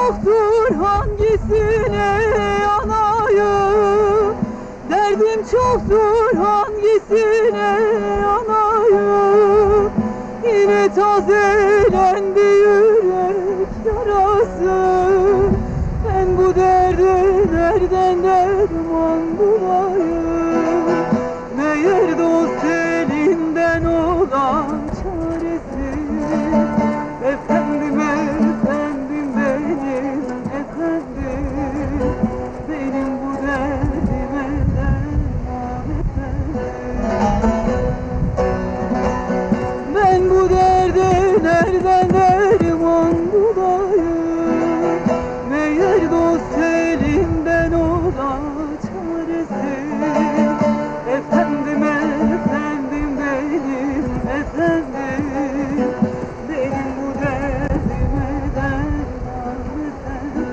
çoktur, hangisine yanayım? Derdim çoktur, hangisine yanayım? Yine tazelendi yürek yarası. Ben bu derde nereden derman bulayım? Meğer dost elinden olan çaresi. Efendim, efendim benim, efendim. Benim bu derdime derman efendim. Ben bu derde nereden derman bulayım? Meğer dost elinden olan çaresi. Efendim, efendim benim, efendim. Benim bu derdime derman efendim.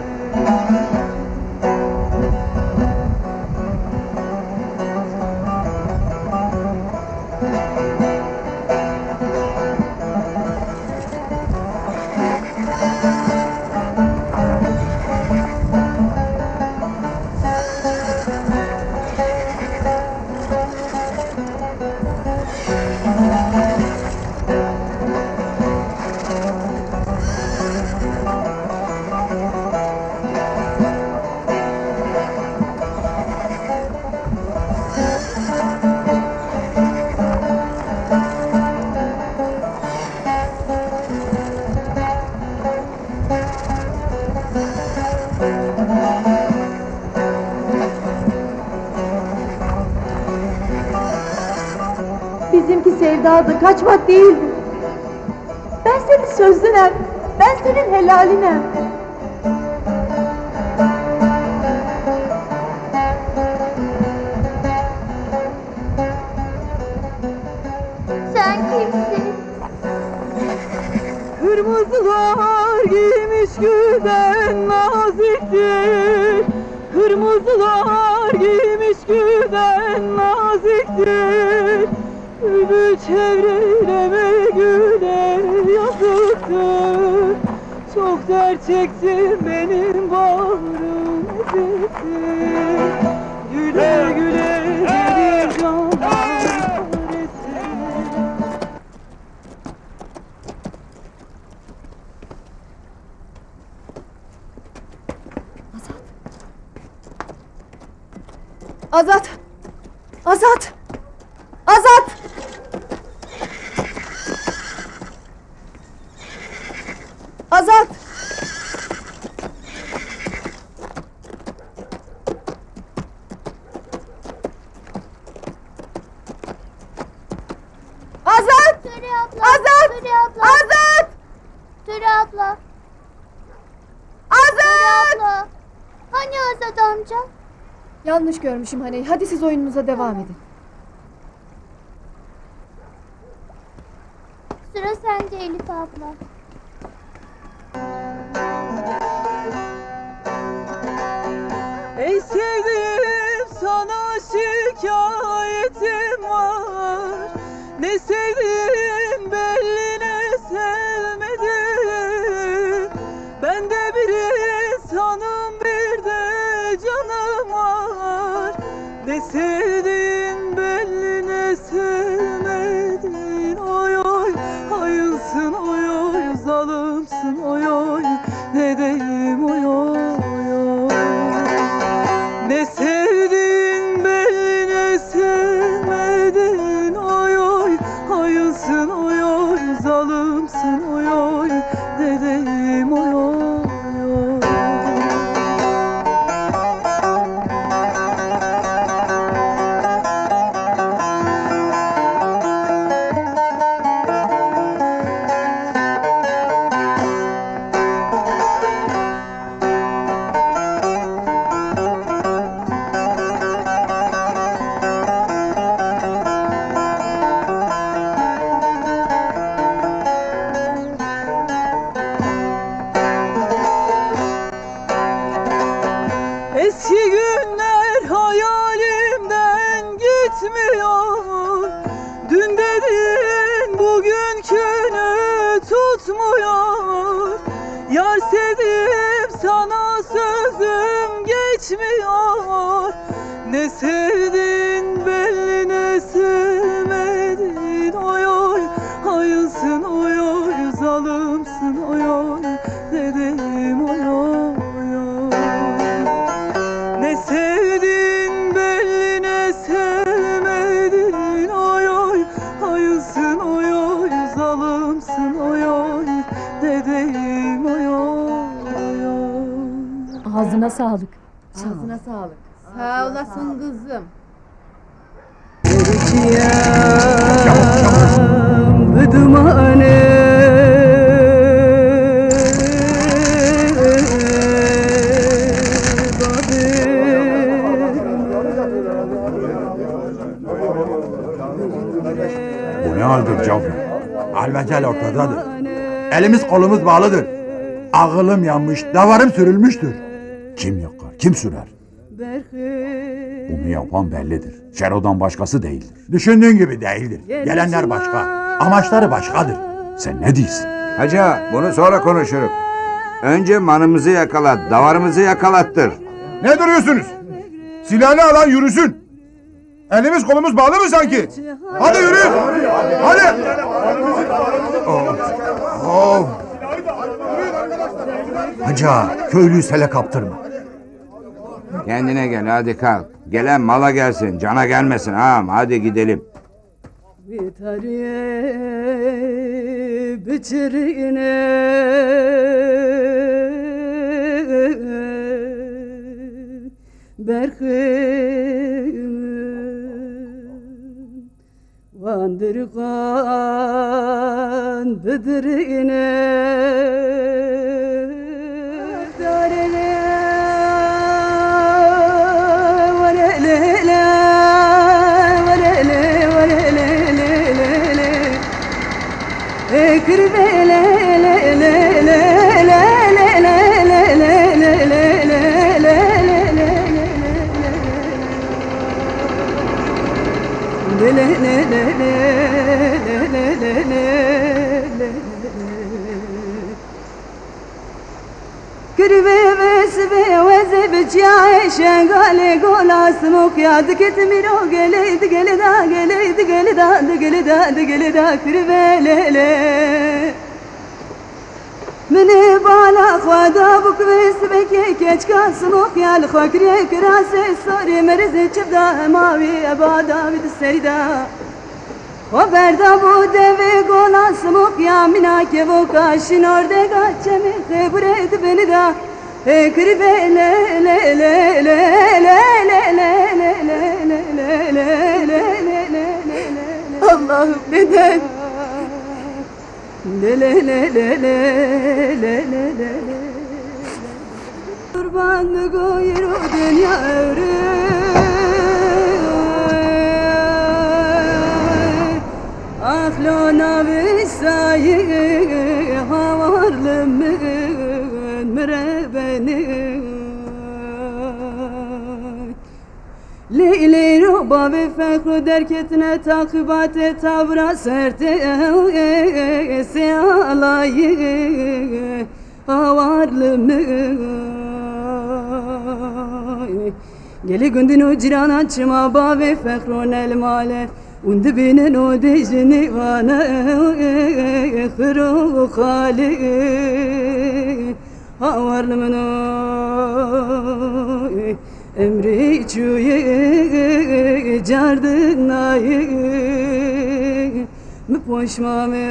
Bizimki sevdadı, kaçmak değildi. Ben senin sözlünem, ben senin helalinem. Sen kimsin? Kırmızılar giymiş güden naziktir. Kırmızılar giymiş güden naziktir. Gülü çevreleme güle yazıktır. Çok dert çektim benim bağrım eziktir. Güle güle gelir canlar çaresi. Azat! Azat! Azat! Azat! Azat! Töre abla. Azat! Töre abla. Azat! Töre abla. Azat! Töre abla. Hani Azat amca? Yanlış görmüşüm hani. Hadi siz oyununuza devam edin. Sıra sende Elif abla. Ey sevdiğim, sana şikayetim var. Ne sevdim belli, ne sevmedim. Ben de bir insanım, bir de canım var. Ne sevdiğin belli, ne sevmedin. Oy oy, hayınsın oy oy, zalımsın oy oy. Ne diyeyim oy oy oy. Ne sevdin belli, ne sevmedin. Oy oy, hayınsın oy oy, zalımsın oy oy. Ne diyeyim oy oy oy. Eski günler hayalimden gitmiyor. Dün dedin bugünkünü tutmuyor. Yar sevdim Ne sevdin belli ne sevmedin oy oy. Hayınsın oy oy, zalımsın oy oy. Ne diyeyim oy oy oy. Ne sevdin belli ne sevmedin oy oy. Hayınsın oy oy, zalımsın oy oy. Ne diyeyim oy oy oy. Ağzına sağlık. Ağzına sağlık. Sağ olasın kızım. Bu ne haldir Cafer? Almecel ortadadır. Elimiz kolumuz bağlıdır. Ağılım yanmış, davarım sürülmüştür. Kim yakar, kim sürer? Bunu yapan bellidir. Şero'dan başkası değildir. Düşündüğün gibi değildir. Gelenler başka, amaçları başkadır. Sen ne diyorsun? Hacı bunu sonra konuşuruz. Önce manımızı yakalat, davarımızı yakalattır. Ne duruyorsunuz? Silahını alan yürüsün. Elimiz kolumuz bağlı mı sanki? Hadi yürü. Hadi. Oh. Hacı köylüyü sele kaptırma. Kendine gel, hadi kalk. Gelen mala gelsin, cana gelmesin ağam. Hadi gidelim. Vandırgan bıdırine darele varele varele varele ekrbele le le le le le Mene bala khwada bukves beke keç kasmok yal khakre krase sare merz çibda mavi abada vid serida Haberda bu deve gola smok ya mina ke vo kaşin orde gaçme khebret beni da ekribe le le le le le le le le le Allah'ım neden le le le le le le le le Kurban goyru dünya öre Ahlona vesaye havarlım mürebeni Leyli roba ve fekru derketine takibate tavra serte sealayı avarlımı Geli gündün o ciran açma ba ve fekrun el male Undu binen o dejini vana khru khali avarlımın Emri çüye cardın ayı mı poşmame